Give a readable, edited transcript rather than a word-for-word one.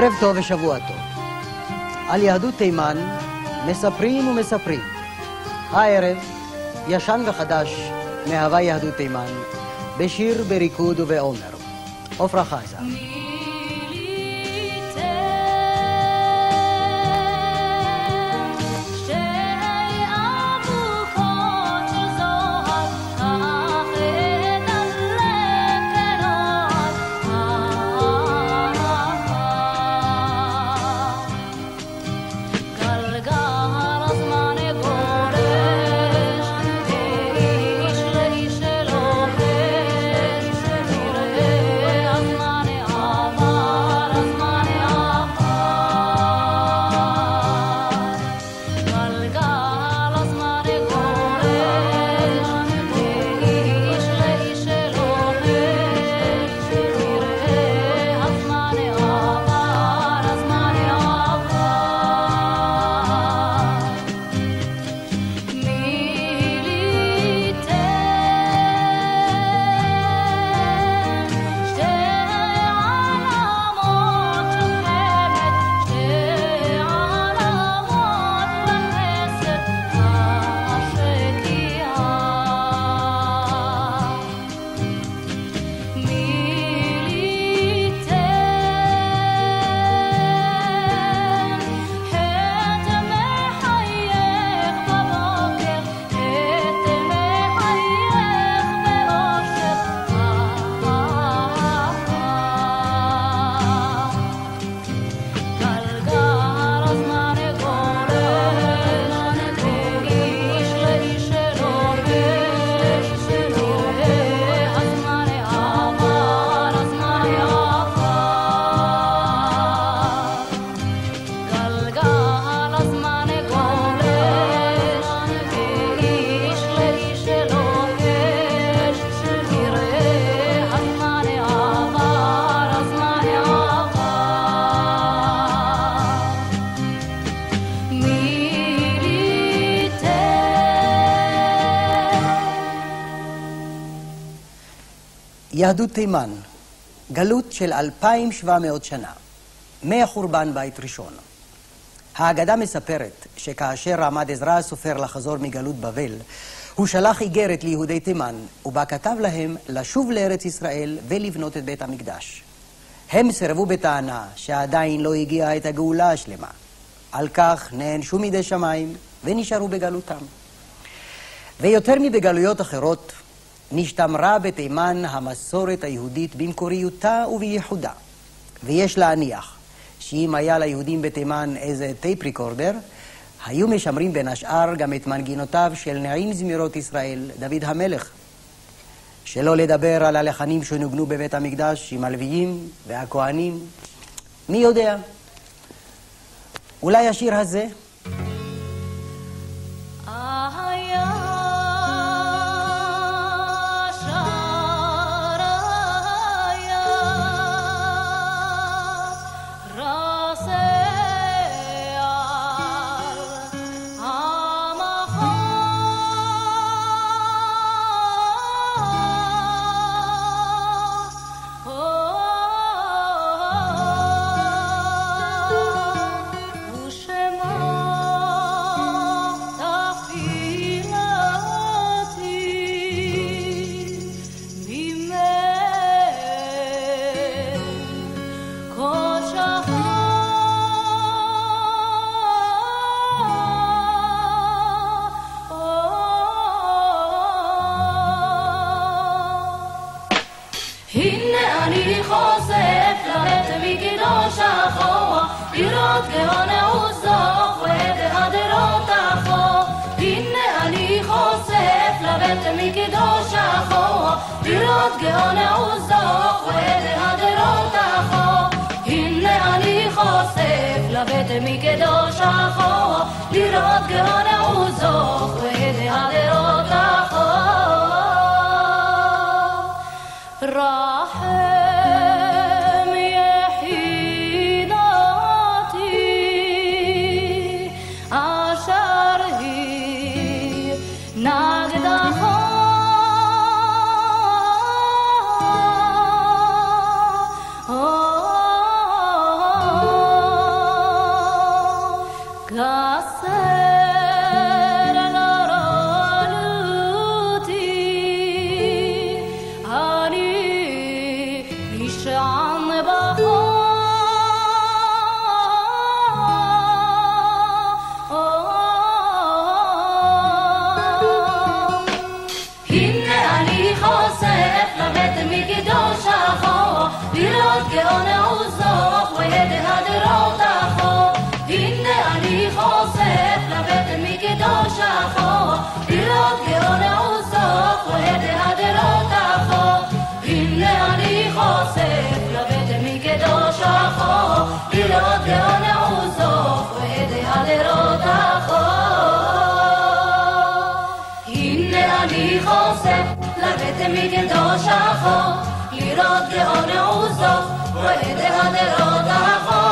ערב טוב ושבוע טוב. על יהדות תימן מספרים ומספרים. הערב, ישן וחדש, מהווה יהדות תימן, בשיר, בריקוד ובעומר. עופרה חזה. יהדות תימן, גלות של 2,700 שנה, מחורבן בית ראשון. האגדה מספרת שכאשר עמד עזרא הסופר לחזור מגלות בבל, הוא שלח איגרת ליהודי תימן, ובה כתב להם לשוב לארץ ישראל ולבנות את בית המקדש. הם סירבו בטענה שעדיין לא הגיעה את הגאולה השלמה. על כך נענשו מידי שמיים ונשארו בגלותם. ויותר מבגלויות אחרות, נשתמרה בתימן המסורת היהודית במקוריותה ובייחודה. ויש להניח שאם היה ליהודים בתימן איזה טייפ ריקורדר, היו משמרים בין השאר גם את מנגינותיו של נעים זמירות ישראל, דוד המלך. שלא לדבר על הלחנים שנוגנו בבית המקדש עם הלוויים והכהנים. מי יודע? אולי השיר הזה? Oh מקדוש החור, לראות גאון עוזו, רואה דהדרות החור.